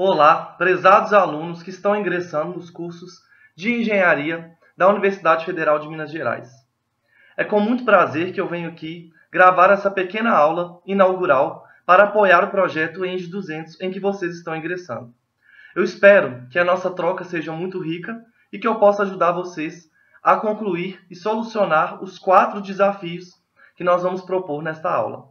Olá, prezados alunos que estão ingressando nos cursos de Engenharia da Universidade Federal de Minas Gerais. É com muito prazer que eu venho aqui gravar essa pequena aula inaugural para apoiar o projeto ENGE 200 em que vocês estão ingressando. Eu espero que a nossa troca seja muito rica e que eu possa ajudar vocês a concluir e solucionar os 4 desafios que nós vamos propor nesta aula.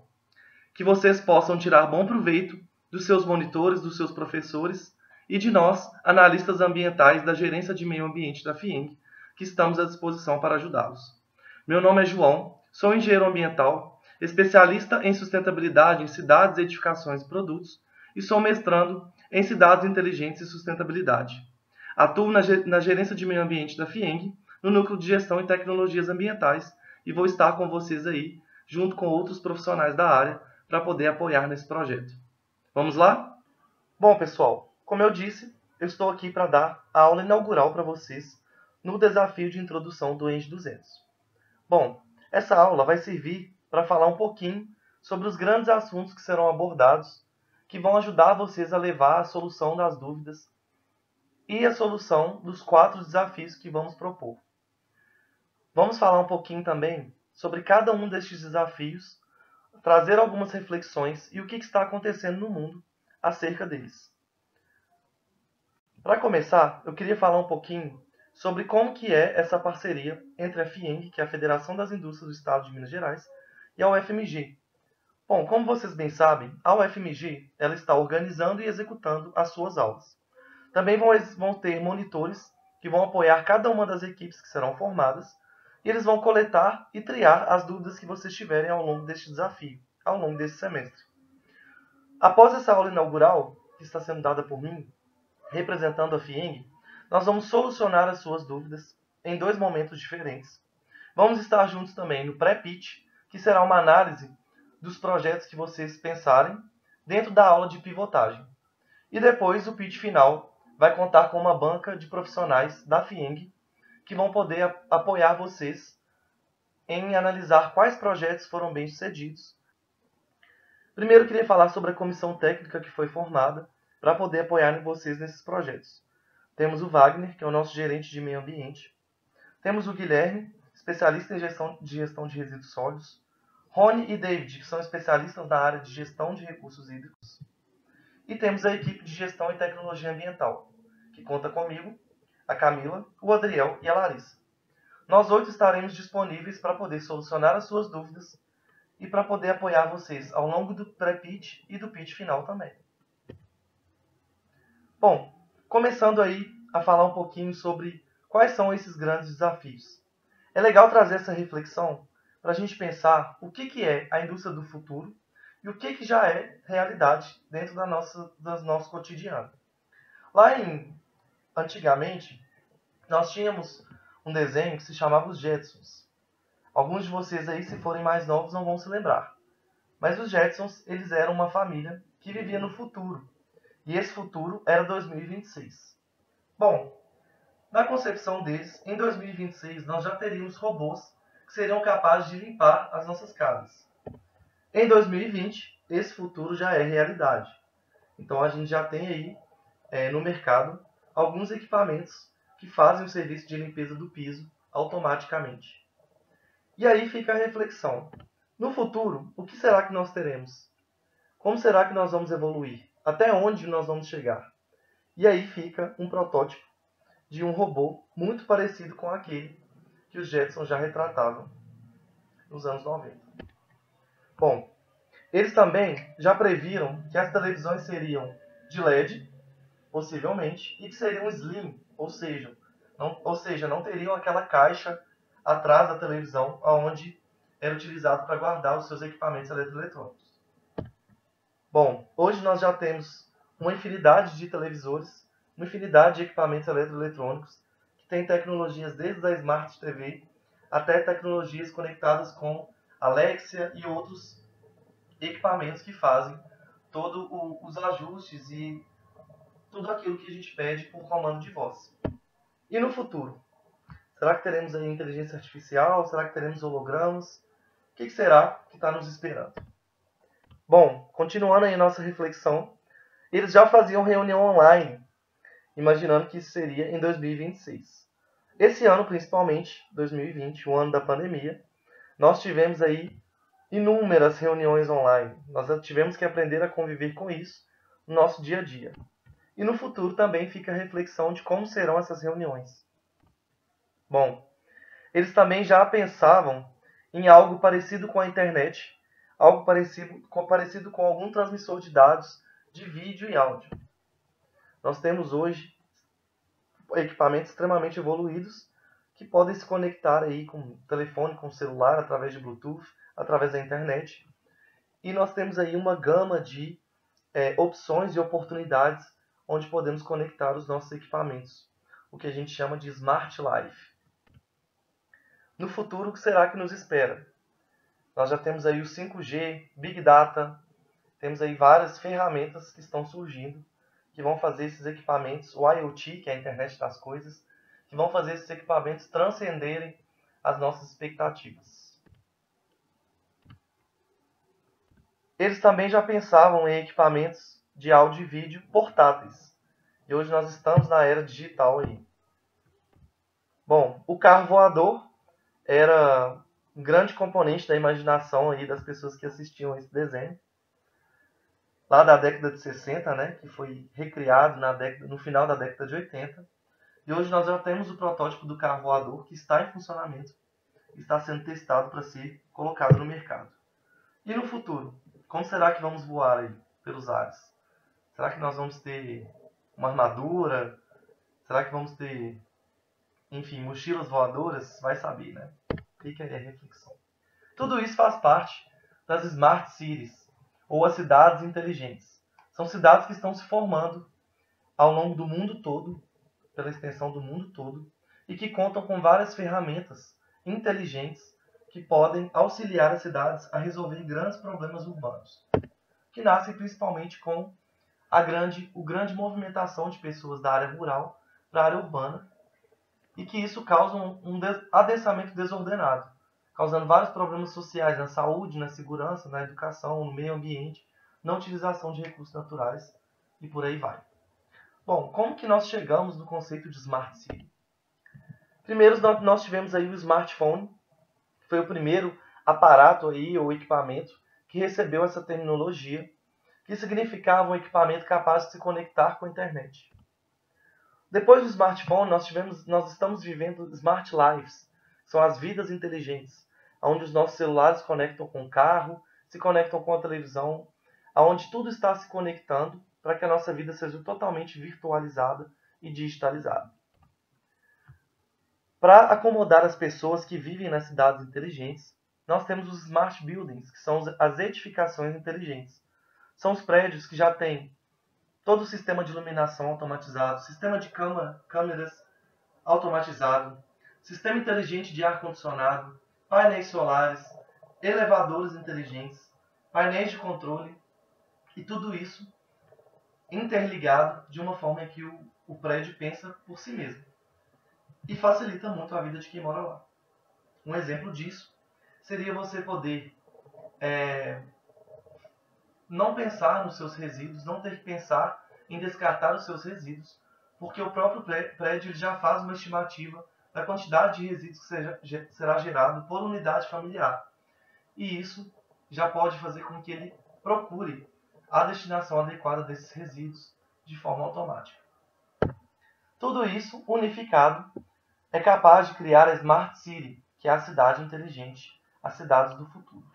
Que vocês possam tirar bom proveito dos seus monitores, dos seus professores e de nós, analistas ambientais da Gerência de Meio Ambiente da FIENG, que estamos à disposição para ajudá-los. Meu nome é João, sou engenheiro ambiental, especialista em sustentabilidade em cidades, edificações e produtos e sou mestrando em cidades inteligentes e sustentabilidade. Atuo na Gerência de Meio Ambiente da FIENG, no Núcleo de Gestão e Tecnologias Ambientais e vou estar com vocês aí, junto com outros profissionais da área, para poder apoiar nesse projeto. Vamos lá? Bom, pessoal, como eu disse, eu estou aqui para dar a aula inaugural para vocês no desafio de introdução do ENGE 200. Bom, essa aula vai servir para falar um pouquinho sobre os grandes assuntos que serão abordados, que vão ajudar vocês a levar a solução das dúvidas e a solução dos 4 desafios que vamos propor. Vamos falar um pouquinho também sobre cada um destes desafios, trazer algumas reflexões e o que está acontecendo no mundo acerca deles. Para começar, eu queria falar um pouquinho sobre como que é essa parceria entre a FIENG, que é a Federação das Indústrias do Estado de Minas Gerais, e a UFMG. Bom, como vocês bem sabem, a UFMG ela está organizando e executando as suas aulas. Também vão ter monitores que vão apoiar cada uma das equipes que serão formadas, e eles vão coletar e triar as dúvidas que vocês tiverem ao longo deste desafio, ao longo desse semestre. Após essa aula inaugural, que está sendo dada por mim, representando a FIENG, nós vamos solucionar as suas dúvidas em 2 momentos diferentes. Vamos estar juntos também no pré-pitch, que será uma análise dos projetos que vocês pensarem dentro da aula de pivotagem. E depois o pitch final vai contar com uma banca de profissionais da FIENG que vão poder apoiar vocês em analisar quais projetos foram bem-sucedidos. Primeiro, eu queria falar sobre a comissão técnica que foi formada para poder apoiar vocês nesses projetos. Temos o Wagner, que é o nosso gerente de meio ambiente. Temos o Guilherme, especialista em gestão de resíduos sólidos. Rony e David, que são especialistas na área de gestão de recursos hídricos. E temos a equipe de gestão e tecnologia ambiental, que conta comigo, a Camila, o Adriel e a Larissa. Nós 8 estaremos disponíveis para poder solucionar as suas dúvidas e para poder apoiar vocês ao longo do pré-pitch e do pitch final também. Bom, começando aí a falar um pouquinho sobre quais são esses grandes desafios. É legal trazer essa reflexão para a gente pensar o que é a indústria do futuro e o que já é realidade dentro do nosso cotidiano. Antigamente, nós tínhamos um desenho que se chamava Os Jetsons. Alguns de vocês aí, se forem mais novos, não vão se lembrar. Mas os Jetsons, eles eram uma família que vivia no futuro. E esse futuro era 2026. Bom, na concepção deles, em 2026 nós já teríamos robôs que seriam capazes de limpar as nossas casas. Em 2020, esse futuro já é realidade. Então a gente já tem aí no mercado alguns equipamentos que fazem o serviço de limpeza do piso automaticamente. E aí fica a reflexão. No futuro, o que será que nós teremos? Como será que nós vamos evoluir? Até onde nós vamos chegar? E aí fica um protótipo de um robô muito parecido com aquele que os Jetsons já retratavam nos anos 90. Bom, eles também já previram que as televisões seriam de LED, possivelmente, e que seriam slim, ou seja, não teriam aquela caixa atrás da televisão onde era utilizado para guardar os seus equipamentos eletroeletrônicos. Bom, hoje nós já temos uma infinidade de televisores, uma infinidade de equipamentos eletroeletrônicos que têm tecnologias desde a Smart TV até tecnologias conectadas com Alexia e outros equipamentos que fazem todos os ajustes e tudo aquilo que a gente pede por comando de voz. E no futuro? Será que teremos aí inteligência artificial? Será que teremos hologramas? O que será que está nos esperando? Bom, continuando aí a nossa reflexão, eles já faziam reunião online, imaginando que isso seria em 2026. Esse ano, principalmente, 2020, o ano da pandemia, nós tivemos aí inúmeras reuniões online. Nós tivemos que aprender a conviver com isso no nosso dia a dia. E no futuro também fica a reflexão de como serão essas reuniões. Bom, eles também já pensavam em algo parecido com a internet, algo parecido com algum transmissor de dados de vídeo e áudio. Nós temos hoje equipamentos extremamente evoluídos que podem se conectar aí com telefone, com celular, através de Bluetooth, através da internet. E nós temos aí uma gama de opções e oportunidades onde podemos conectar os nossos equipamentos, o que a gente chama de Smart Life. No futuro, o que será que nos espera? Nós já temos aí o 5G, Big Data, temos aí várias ferramentas que estão surgindo, que vão fazer esses equipamentos, o IoT, que é a internet das coisas, que vão fazer esses equipamentos transcenderem as nossas expectativas. Eles também já pensavam em equipamentos de áudio e vídeo portáteis. E hoje nós estamos na era digital aí. Bom, o carro voador era um grande componente da imaginação aí das pessoas que assistiam a esse desenho. Lá da década de 60, né, que foi recriado no final da década de 80. E hoje nós já temos o protótipo do carro voador que está em funcionamento, está sendo testado para ser colocado no mercado. E no futuro, como será que vamos voar aí pelos ares? Será que nós vamos ter uma armadura? Será que vamos ter, enfim, mochilas voadoras? Vai saber, né? Fica aí a reflexão. Tudo isso faz parte das Smart Cities, ou as cidades inteligentes. São cidades que estão se formando ao longo do mundo todo, pela extensão do mundo todo, e que contam com várias ferramentas inteligentes que podem auxiliar as cidades a resolver grandes problemas urbanos, que nascem principalmente com a grande movimentação de pessoas da área rural para a área urbana, e que isso causa um adensamento desordenado, causando vários problemas sociais na saúde, na segurança, na educação, no meio ambiente, na utilização de recursos naturais e por aí vai. Bom, como que nós chegamos no conceito de Smart City? Primeiro, nós tivemos aí o smartphone, que foi o primeiro aparato aí, ou equipamento que recebeu essa terminologia, que significava um equipamento capaz de se conectar com a internet. Depois do smartphone, nós estamos vivendo smart lives, que são as vidas inteligentes, onde os nossos celulares conectam com o carro, se conectam com a televisão, onde tudo está se conectando para que a nossa vida seja totalmente virtualizada e digitalizada. Para acomodar as pessoas que vivem nas cidades inteligentes, nós temos os smart buildings, que são as edificações inteligentes. São os prédios que já têm todo o sistema de iluminação automatizado, sistema de câmeras automatizado, sistema inteligente de ar-condicionado, painéis solares, elevadores inteligentes, painéis de controle, e tudo isso interligado de uma forma em que o prédio pensa por si mesmo. E facilita muito a vida de quem mora lá. Um exemplo disso seria você poder não pensar nos seus resíduos, não ter que pensar em descartar os seus resíduos, porque o próprio prédio já faz uma estimativa da quantidade de resíduos que será gerado por unidade familiar. E isso já pode fazer com que ele procure a destinação adequada desses resíduos de forma automática. Tudo isso unificado é capaz de criar a Smart City, que é a cidade inteligente, as cidades do futuro.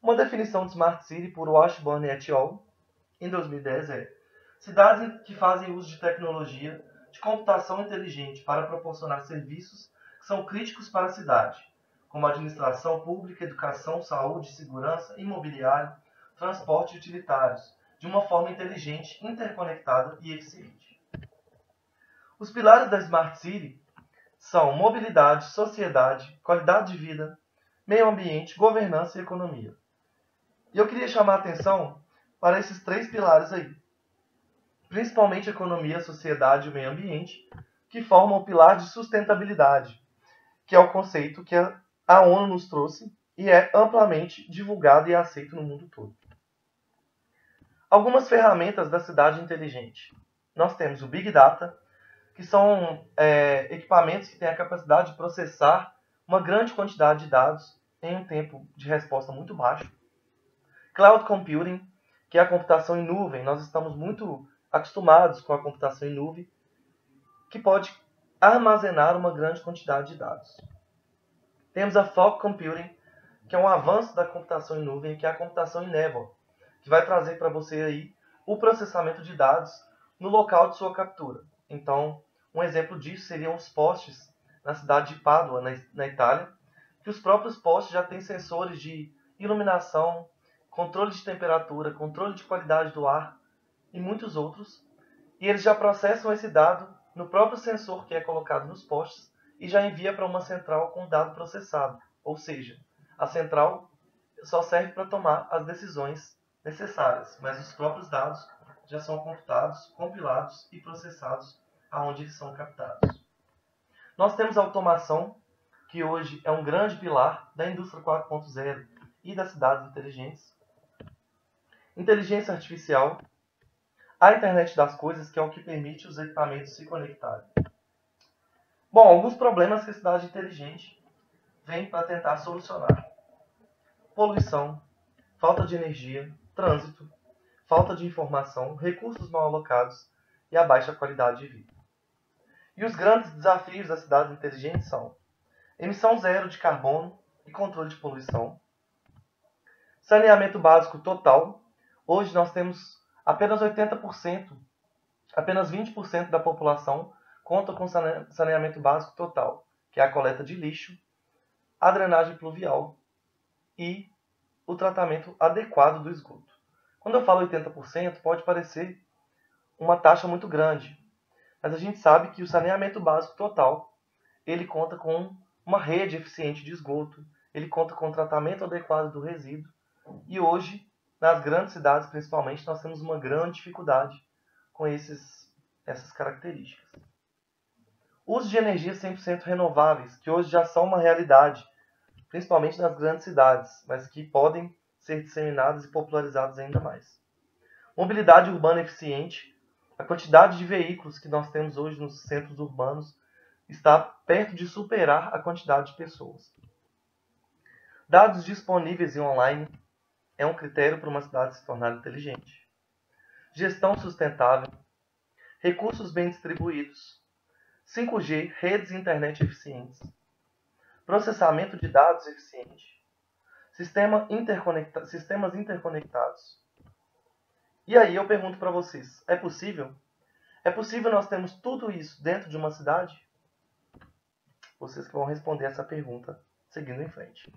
Uma definição de Smart City por Washburn et al. Em 2010 é: cidades que fazem uso de tecnologia de computação inteligente para proporcionar serviços que são críticos para a cidade, como administração pública, educação, saúde, segurança, imobiliário, transporte e utilitários, de uma forma inteligente, interconectada e eficiente. Os pilares da Smart City são mobilidade, sociedade, qualidade de vida, meio ambiente, governança e economia. E eu queria chamar a atenção para esses 3 pilares aí. Principalmente economia, sociedade e meio ambiente, que formam o pilar de sustentabilidade, que é o conceito que a ONU nos trouxe e é amplamente divulgado e aceito no mundo todo. Algumas ferramentas da cidade inteligente. Nós temos o Big Data, que são equipamentos que têm a capacidade de processar uma grande quantidade de dados em um tempo de resposta muito baixo. Cloud Computing, que é a computação em nuvem. Nós estamos muito acostumados com a computação em nuvem, que pode armazenar uma grande quantidade de dados. Temos a Fog Computing, que é um avanço da computação em nuvem, que é a computação em névoa, que vai trazer para você aí o processamento de dados no local de sua captura. Então, um exemplo disso seriam os postes na cidade de Pádua, na Itália, que os próprios postes já têm sensores de iluminação, controle de temperatura, controle de qualidade do ar e muitos outros, e eles já processam esse dado no próprio sensor que é colocado nos postes e já envia para uma central com o dado processado. Ou seja, a central só serve para tomar as decisões necessárias, mas os próprios dados já são computados, compilados e processados aonde eles são captados. Nós temos a automação, que hoje é um grande pilar da indústria 4.0 e das cidades inteligentes. Inteligência artificial, a internet das coisas, que é o que permite os equipamentos se conectarem. Bom, alguns problemas que a cidade inteligente vem para tentar solucionar. Poluição, falta de energia, trânsito, falta de informação, recursos mal alocados e a baixa qualidade de vida. E os grandes desafios das cidades inteligentes são emissão zero de carbono e controle de poluição, saneamento básico total. Hoje nós temos apenas 80%, apenas 20% da população conta com saneamento básico total, que é a coleta de lixo, a drenagem pluvial e o tratamento adequado do esgoto. Quando eu falo 80%, pode parecer uma taxa muito grande, mas a gente sabe que o saneamento básico total, ele conta com uma rede eficiente de esgoto, ele conta com o tratamento adequado do resíduo, e hoje, nas grandes cidades principalmente, nós temos uma grande dificuldade com essas características. Uso de energias 100% renováveis, que hoje já são uma realidade, principalmente nas grandes cidades, mas que podem ser disseminadas e popularizadas ainda mais. Mobilidade urbana eficiente. A quantidade de veículos que nós temos hoje nos centros urbanos está perto de superar a quantidade de pessoas. Dados disponíveis e online é um critério para uma cidade se tornar inteligente. Gestão sustentável. Recursos bem distribuídos. 5G, redes e internet eficientes. Processamento de dados eficiente. Sistemas interconectados. E aí eu pergunto para vocês, é possível? É possível nós termos tudo isso dentro de uma cidade? Vocês que vão responder essa pergunta seguindo em frente.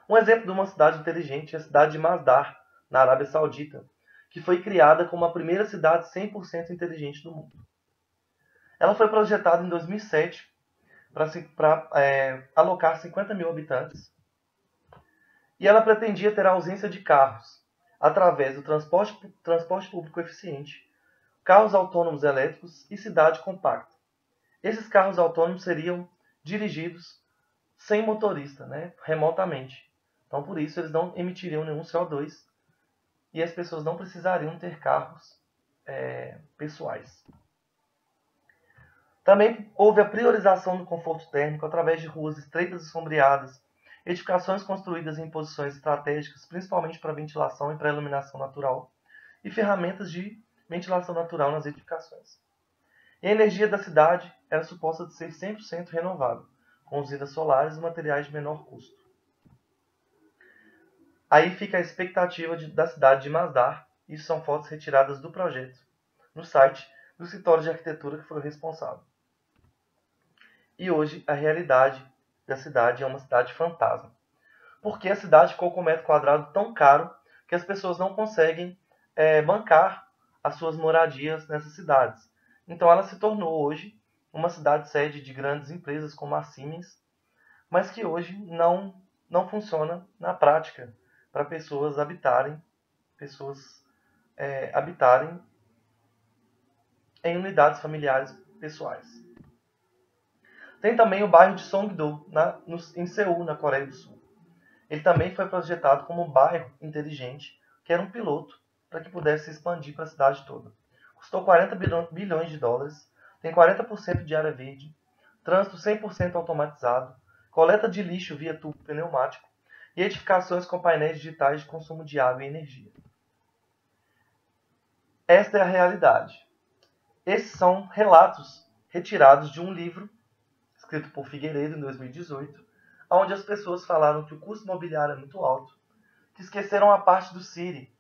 Um exemplo de uma cidade inteligente é a cidade de Masdar, na Arábia Saudita, que foi criada como a primeira cidade 100% inteligente do mundo. Ela foi projetada em 2007 para alocar 50 mil habitantes e ela pretendia ter a ausência de carros através do transporte público eficiente, carros autônomos elétricos e cidade compacta. Esses carros autônomos seriam dirigidos sem motorista, remotamente. Então, por isso, eles não emitiriam nenhum CO2 e as pessoas não precisariam ter carros pessoais. Também houve a priorização do conforto térmico através de ruas estreitas e sombreadas, edificações construídas em posições estratégicas, principalmente para ventilação e para iluminação natural, e ferramentas de ventilação natural nas edificações. E a energia da cidade era suposta de ser 100% renovável, com usinas solares e materiais de menor custo. Aí fica a expectativa da cidade de Masdar. Isso são fotos retiradas do projeto, no site do escritório de arquitetura que foi o responsável. E hoje a realidade da cidade é uma cidade fantasma. Porque a cidade ficou com um metro quadrado tão caro que as pessoas não conseguem bancar as suas moradias nessas cidades. Então ela se tornou hoje uma cidade sede de grandes empresas como a Siemens, mas que hoje não funciona na prática para pessoas habitarem em unidades familiares pessoais. Tem também o bairro de Songdo, em Seul, na Coreia do Sul. Ele também foi projetado como um bairro inteligente, que era um piloto para que pudesse se expandir para a cidade toda. Custou 40 bilhões de dólares, tem 40% de área verde, trânsito 100% automatizado, coleta de lixo via tubo pneumático e edificações com painéis digitais de consumo de água e energia. Esta é a realidade. Esses são relatos retirados de um livro escrito por Figueiredo em 2018, onde as pessoas falaram que o custo imobiliário é muito alto, que esqueceram a parte do Siri.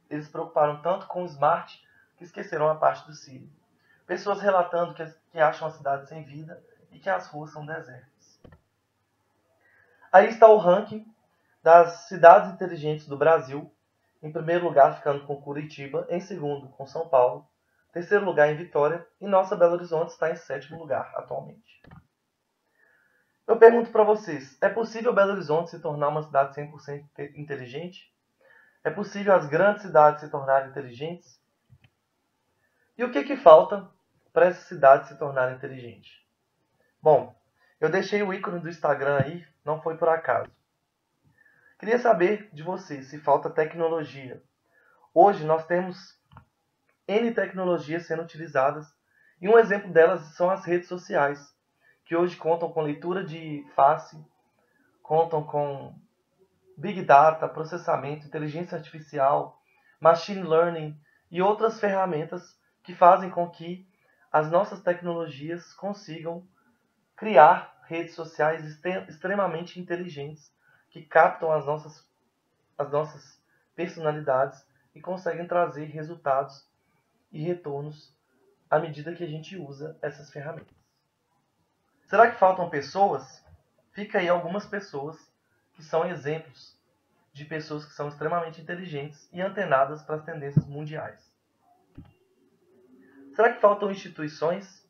Eles se preocuparam tanto com o Smart que esqueceram a parte do Siri. Pessoas relatando que acham a cidade sem vida e que as ruas são desertas. Aí está o ranking das cidades inteligentes do Brasil. Em primeiro lugar, ficando com Curitiba. Em segundo, com São Paulo. Terceiro lugar, em Vitória. E nossa Belo Horizonte está em sétimo lugar, atualmente. Eu pergunto para vocês, é possível Belo Horizonte se tornar uma cidade 100% inteligente? É possível as grandes cidades se tornarem inteligentes? E o que falta para essas cidades se tornarem inteligentes? Bom, eu deixei o ícone do Instagram aí, não foi por acaso. Queria saber de vocês se falta tecnologia. Hoje nós temos N tecnologias sendo utilizadas e um exemplo delas são as redes sociais, que hoje contam com leitura de face, contam com Big Data, processamento, inteligência artificial, machine learning e outras ferramentas que fazem com que as nossas tecnologias consigam criar redes sociais extremamente inteligentes que captam as nossas personalidades e conseguem trazer resultados e retornos à medida que a gente usa essas ferramentas. Será que faltam pessoas? Fica aí algumas pessoas que são exemplos de pessoas que são extremamente inteligentes e antenadas para as tendências mundiais. Será que faltam instituições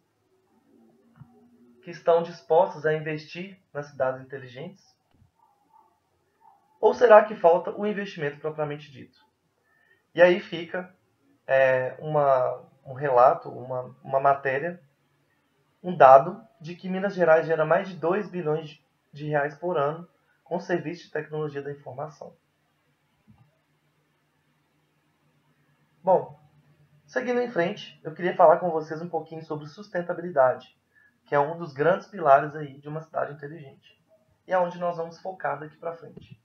que estão dispostas a investir nas cidades inteligentes? Ou será que falta o investimento propriamente dito? E aí fica um relato, uma matéria, um dado de que Minas Gerais gera mais de 2 bilhões de reais por ano com serviços de tecnologia da informação. Bom, seguindo em frente, eu queria falar com vocês um pouquinho sobre sustentabilidade, que é um dos grandes pilares aí de uma cidade inteligente. E é onde nós vamos focar daqui para frente.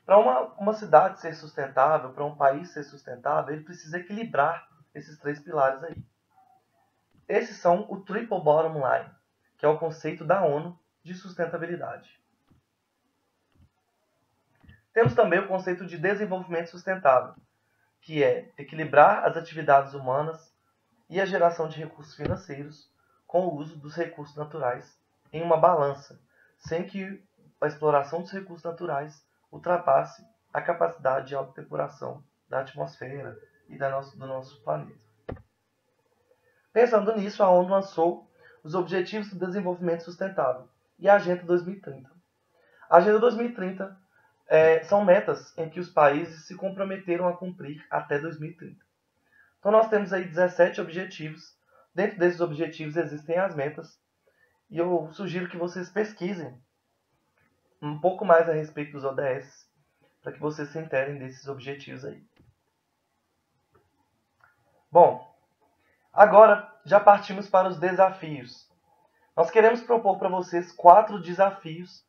Para uma cidade ser sustentável, para um país ser sustentável, ele precisa equilibrar esses 3 pilares aí. Esses são o Triple Bottom Line, que é o conceito da ONU de sustentabilidade. Temos também o conceito de desenvolvimento sustentável, que é equilibrar as atividades humanas e a geração de recursos financeiros com o uso dos recursos naturais em uma balança, sem que a exploração dos recursos naturais ultrapasse a capacidade de autodepuração da atmosfera e do nosso planeta. Pensando nisso, a ONU lançou os Objetivos do Desenvolvimento Sustentável e a Agenda 2030. A Agenda 2030 são metas em que os países se comprometeram a cumprir até 2030. Então nós temos aí 17 objetivos. Dentro desses objetivos existem as metas. E eu sugiro que vocês pesquisem um pouco mais a respeito dos ODS, para que vocês se interem desses objetivos aí. Bom, agora já partimos para os desafios. Nós queremos propor para vocês 4 desafios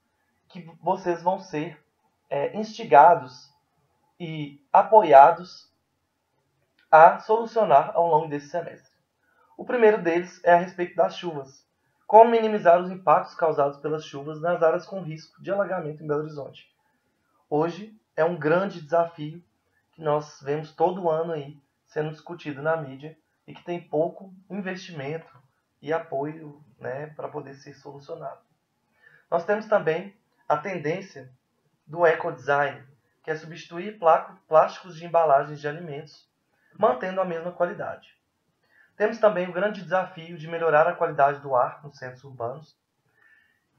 que vocês vão ser instigados e apoiados a solucionar ao longo desse semestre. O primeiro deles é a respeito das chuvas. Como minimizar os impactos causados pelas chuvas nas áreas com risco de alagamento em Belo Horizonte. Hoje é um grande desafio que nós vemos todo ano aí sendo discutido na mídia e que tem pouco investimento e apoio, para poder ser solucionado. Nós temos também a tendência do ecodesign, que é substituir plásticos de embalagens de alimentos, mantendo a mesma qualidade. Temos também o grande desafio de melhorar a qualidade do ar nos centros urbanos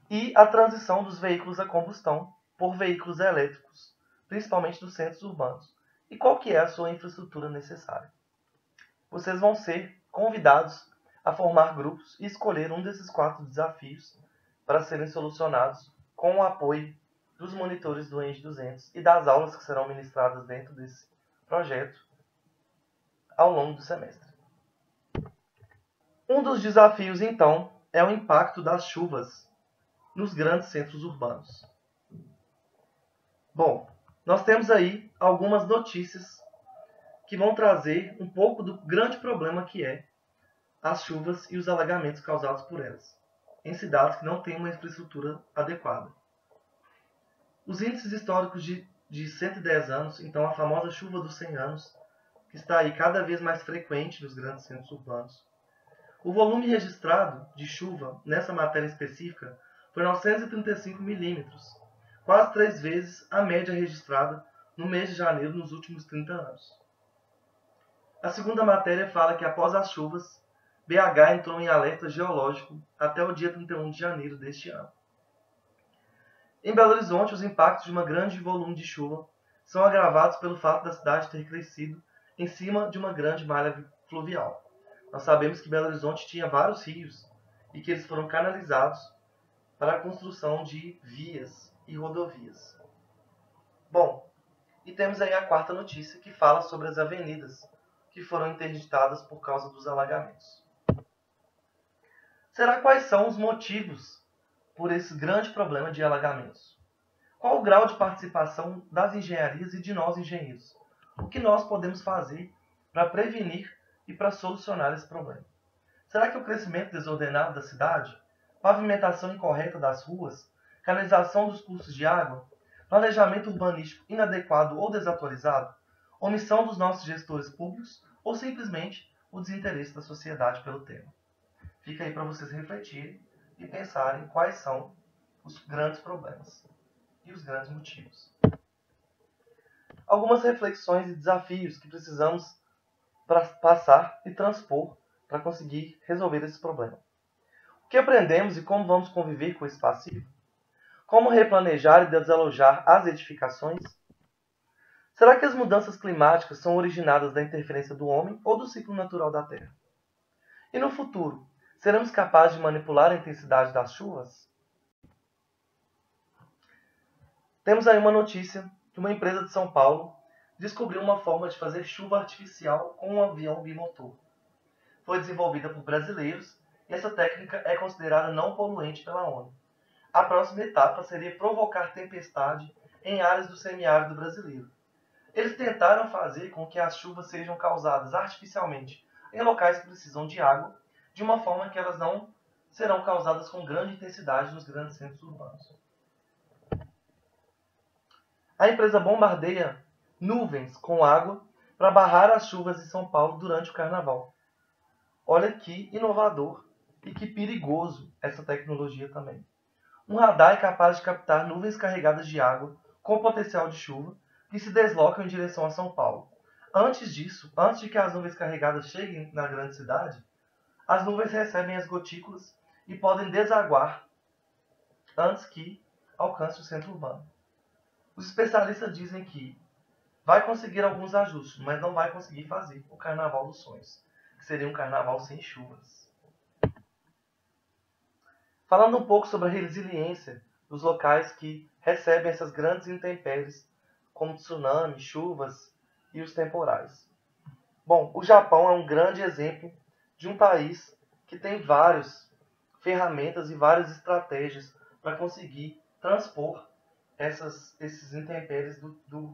e a transição dos veículos a combustão por veículos elétricos, principalmente nos centros urbanos. E qual que é a sua infraestrutura necessária? Vocês vão ser convidados a formar grupos e escolher um desses 4 desafios para serem solucionados com o apoio dos monitores do ENGIE 200 e das aulas que serão ministradas dentro desse projeto ao longo do semestre. Um dos desafios, então, é o impacto das chuvas nos grandes centros urbanos. Bom, nós temos aí algumas notícias que vão trazer um pouco do grande problema que é as chuvas e os alagamentos causados por elas, em cidades que não têm uma infraestrutura adequada. Os índices históricos de 110 anos, então a famosa chuva dos 100 anos, que está aí cada vez mais frequente nos grandes centros urbanos. O volume registrado de chuva nessa matéria específica foi 935 milímetros, quase 3 vezes a média registrada no mês de janeiro nos últimos 30 anos. A segunda matéria fala que após as chuvas, BH entrou em alerta geológico até o dia 31 de janeiro deste ano. Em Belo Horizonte, os impactos de um grande volume de chuva são agravados pelo fato da cidade ter crescido em cima de uma grande malha fluvial. Nós sabemos que Belo Horizonte tinha vários rios e que eles foram canalizados para a construção de vias e rodovias. Bom, e temos aí a quarta notícia que fala sobre as avenidas que foram interditadas por causa dos alagamentos. Será quais são os motivos por esse grande problema de alagamentos? Qual o grau de participação das engenharias e de nós engenheiros? O que nós podemos fazer para prevenir e para solucionar esse problema? Será que o crescimento desordenado da cidade, pavimentação incorreta das ruas, canalização dos cursos de água, planejamento urbanístico inadequado ou desatualizado, omissão dos nossos gestores públicos ou simplesmente o desinteresse da sociedade pelo tema? Fica aí para vocês refletirem e pensarem quais são os grandes problemas e os grandes motivos. Algumas reflexões e desafios que precisamos passar e transpor para conseguir resolver esse problema. O que aprendemos e como vamos conviver com esse passivo? Como replanejar e desalojar as edificações? Será que as mudanças climáticas são originadas da interferência do homem ou do ciclo natural da Terra? E no futuro, seremos capazes de manipular a intensidade das chuvas? Temos aí uma notícia que uma empresa de São Paulo descobriu uma forma de fazer chuva artificial com um avião bimotor. Foi desenvolvida por brasileiros e essa técnica é considerada não poluente pela ONU. A próxima etapa seria provocar tempestade em áreas do semiárido brasileiro. Eles tentaram fazer com que as chuvas sejam causadas artificialmente em locais que precisam de água, de uma forma que elas não serão causadas com grande intensidade nos grandes centros urbanos. A empresa bombardeia nuvens com água para barrar as chuvas em São Paulo durante o carnaval. Olha que inovador e que perigoso essa tecnologia também. Um radar é capaz de captar nuvens carregadas de água com potencial de chuva que se deslocam em direção a São Paulo. Antes disso, antes de que as nuvens carregadas cheguem na grande cidade, as nuvens recebem as gotículas e podem desaguar antes que alcance o centro urbano. Os especialistas dizem que vai conseguir alguns ajustes, mas não vai conseguir fazer o Carnaval dos Sonhos, que seria um carnaval sem chuvas. Falando um pouco sobre a resiliência dos locais que recebem essas grandes intempéries, como tsunami, chuvas e os temporais. Bom, o Japão é um grande exemplo de um país que tem várias ferramentas e várias estratégias para conseguir transpor esses intempéries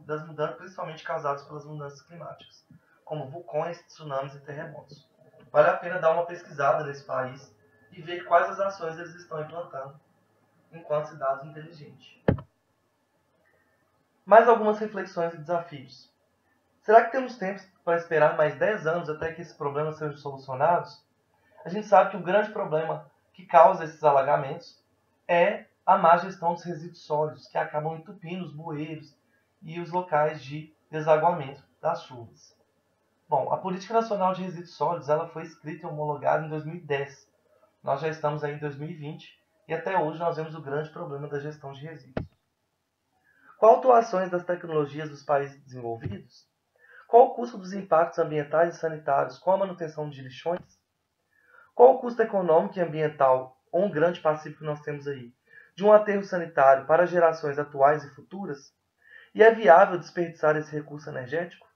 das mudanças, principalmente causadas pelas mudanças climáticas, como vulcões, tsunamis e terremotos. Vale a pena dar uma pesquisada nesse país e ver quais as ações eles estão implantando enquanto cidade inteligente. Mais algumas reflexões e desafios. Será que temos tempo para esperar mais 10 anos até que esses problemas sejam solucionados? A gente sabe que o grande problema que causa esses alagamentos é a má gestão dos resíduos sólidos, que acabam entupindo os bueiros e os locais de desaguamento das chuvas. Bom, a Política Nacional de Resíduos Sólidos ela foi escrita e homologada em 2010. Nós já estamos aí em 2020 e até hoje nós vemos o grande problema da gestão de resíduos. Qual atuações das tecnologias dos países desenvolvidos? Qual o custo dos impactos ambientais e sanitários com a manutenção de lixões? Qual o custo econômico e ambiental, ou um grande passivo que nós temos aí, de um aterro sanitário para gerações atuais e futuras? E é viável desperdiçar esse recurso energético?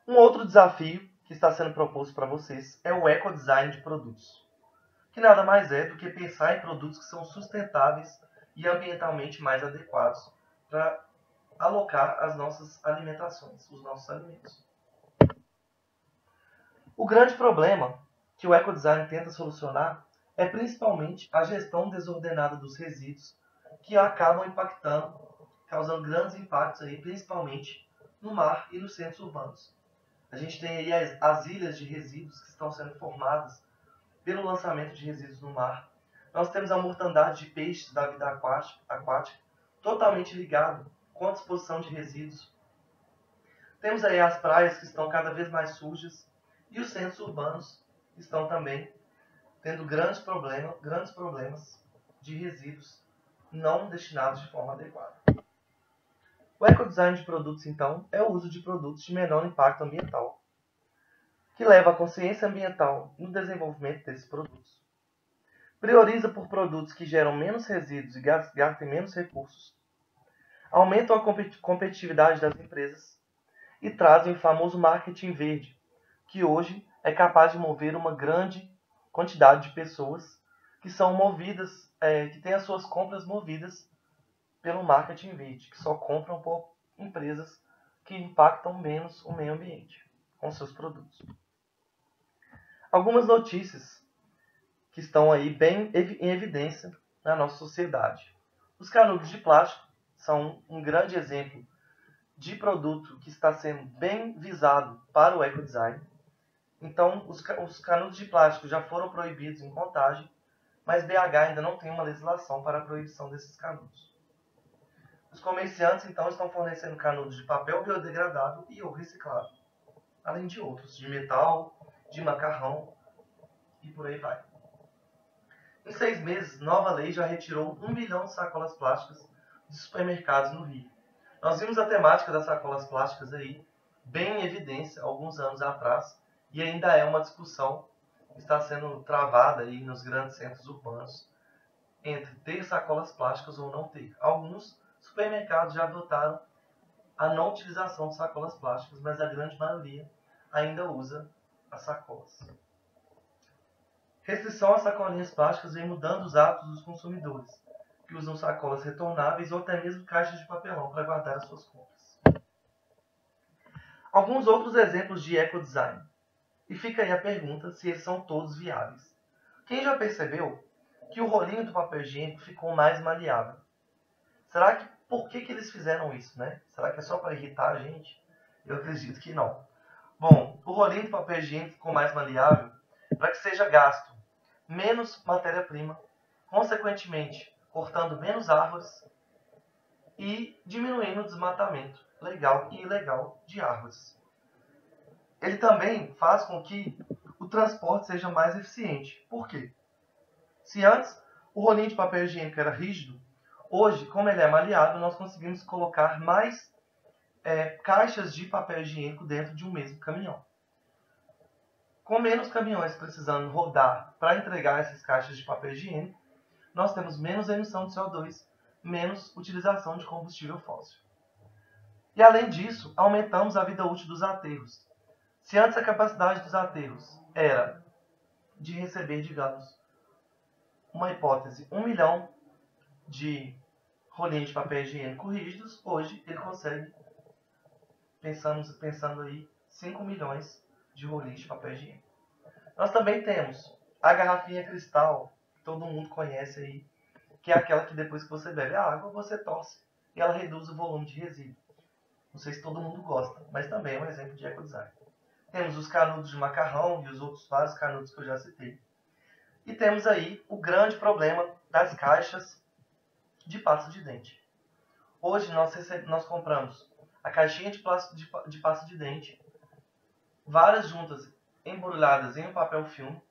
Um outro desafio que está sendo proposto para vocês é o ecodesign de produtos, que nada mais é do que pensar em produtos que são sustentáveis e ambientalmente mais adequados para alocar as nossas alimentações, os nossos alimentos. O grande problema que o ecodesign tenta solucionar é principalmente a gestão desordenada dos resíduos, que acabam impactando, causando grandes impactos aí, principalmente no mar e nos centros urbanos. A gente tem aí as ilhas de resíduos que estão sendo formadas pelo lançamento de resíduos no mar. Nós temos a mortandade de peixes da vida aquática totalmente ligado com a disposição de resíduos. Temos aí as praias que estão cada vez mais sujas e os centros urbanos estão também tendo grandes problemas de resíduos não destinados de forma adequada. O ecodesign de produtos, então, é o uso de produtos de menor impacto ambiental, que leva a consciência ambiental no desenvolvimento desses produtos. Prioriza por produtos que geram menos resíduos e gastem menos recursos, aumentam a competitividade das empresas e trazem o famoso marketing verde, que hoje é capaz de mover uma grande quantidade de pessoas que são movidas, que têm as suas compras movidas pelo marketing verde, que só compram por empresas que impactam menos o meio ambiente com seus produtos. Algumas notícias que estão aí bem em evidência na nossa sociedade. Os canudos de plástico são um grande exemplo de produto que está sendo bem visado para o ecodesign. Então, os canudos de plástico já foram proibidos em Contagem, mas BH ainda não tem uma legislação para a proibição desses canudos. Os comerciantes, então, estão fornecendo canudos de papel biodegradável e ou reciclável, além de outros, de metal, de macarrão e por aí vai. Em 6 meses, nova lei já retirou 1 bilhão de sacolas plásticas de supermercados no Rio. Nós vimos a temática das sacolas plásticas aí, bem em evidência, alguns anos atrás, e ainda é uma discussão que está sendo travada aí nos grandes centros urbanos entre ter sacolas plásticas ou não ter. Alguns supermercados já adotaram a não utilização de sacolas plásticas, mas a grande maioria ainda usa as sacolas. Restrição às sacolinhas plásticas vem mudando os hábitos dos consumidores, que usam sacolas retornáveis ou até mesmo caixas de papelão para guardar as suas compras. Alguns outros exemplos de ecodesign. E fica aí a pergunta se eles são todos viáveis. Quem já percebeu que o rolinho do papel higiênico ficou mais maleável? Será que por que eles fizeram isso, né? Será que é só para irritar a gente? Eu acredito que não. Bom, o rolinho do papel higiênico ficou mais maleável para que seja gasto menos matéria-prima, consequentemente cortando menos árvores e diminuindo o desmatamento legal e ilegal de árvores. Ele também faz com que o transporte seja mais eficiente. Por quê? Se antes o rolinho de papel higiênico era rígido, hoje, como ele é maleável, nós conseguimos colocar mais caixas de papel higiênico dentro de um mesmo caminhão. Com menos caminhões precisando rodar para entregar essas caixas de papel higiênico, nós temos menos emissão de CO2, menos utilização de combustível fóssil. E além disso, aumentamos a vida útil dos aterros. Se antes a capacidade dos aterros era de receber, digamos, uma hipótese, 1 milhão de rolinhos de papel higiênico rígidos, hoje ele consegue, pensando aí, 5 milhões de rolinhos de papel higiênico. Nós também temos a garrafinha cristal, que todo mundo conhece aí, que é aquela que depois que você bebe a água, você torce e ela reduz o volume de resíduo. Não sei se todo mundo gosta, mas também é um exemplo de ecodesign. Temos os canudos de macarrão e os outros vários canudos que eu já citei. E temos aí o grande problema das caixas de pasta de dente. Hoje nós compramos a caixinha de pasta de dente, várias juntas embrulhadas em um papel filme.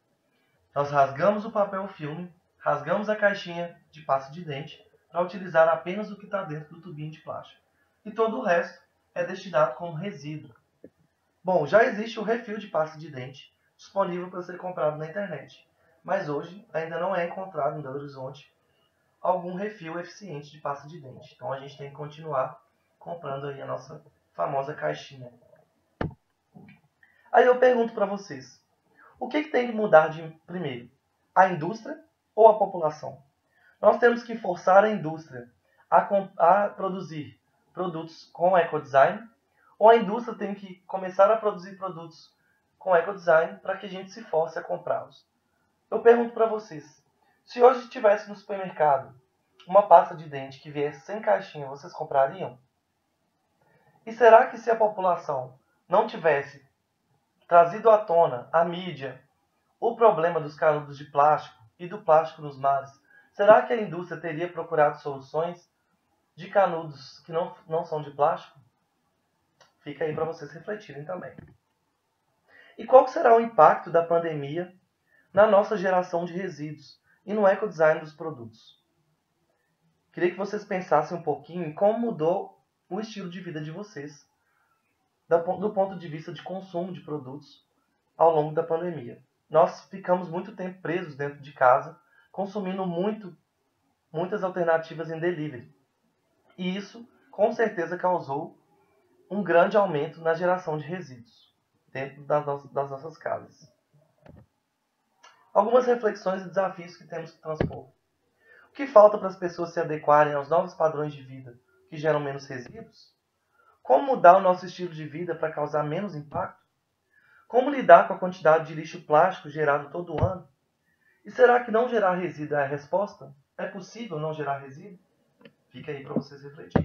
Nós rasgamos o papel filme, rasgamos a caixinha de pasta de dente para utilizar apenas o que está dentro do tubinho de plástico. E todo o resto é destinado como resíduo. Bom, já existe o refil de pasta de dente disponível para ser comprado na internet, mas hoje ainda não é encontrado em Belo Horizonte algum refil eficiente de pasta de dente. Então a gente tem que continuar comprando aí a nossa famosa caixinha. Aí eu pergunto para vocês, o que tem que mudar de primeiro? A indústria ou a população? Nós temos que forçar a indústria a produzir produtos com ecodesign, ou a indústria tem que começar a produzir produtos com ecodesign para que a gente se force a comprá-los? Eu pergunto para vocês, se hoje tivesse no supermercado uma pasta de dente que viesse sem caixinha, vocês comprariam? E será que se a população não tivesse trazido à tona a mídia o problema dos canudos de plástico e do plástico nos mares, será que a indústria teria procurado soluções de canudos que não são de plástico? Fica aí para vocês refletirem também. E qual será o impacto da pandemia na nossa geração de resíduos e no ecodesign dos produtos? Queria que vocês pensassem um pouquinho em como mudou o estilo de vida de vocês, do ponto de vista de consumo de produtos ao longo da pandemia. Nós ficamos muito tempo presos dentro de casa, consumindo muitas alternativas em delivery. E isso, com certeza, causou um grande aumento na geração de resíduos dentro das nossas casas. Algumas reflexões e desafios que temos que transpor. O que falta para as pessoas se adequarem aos novos padrões de vida que geram menos resíduos? Como mudar o nosso estilo de vida para causar menos impacto? Como lidar com a quantidade de lixo plástico gerado todo ano? E será que não gerar resíduo é a resposta? É possível não gerar resíduo? Fica aí para vocês refletirem.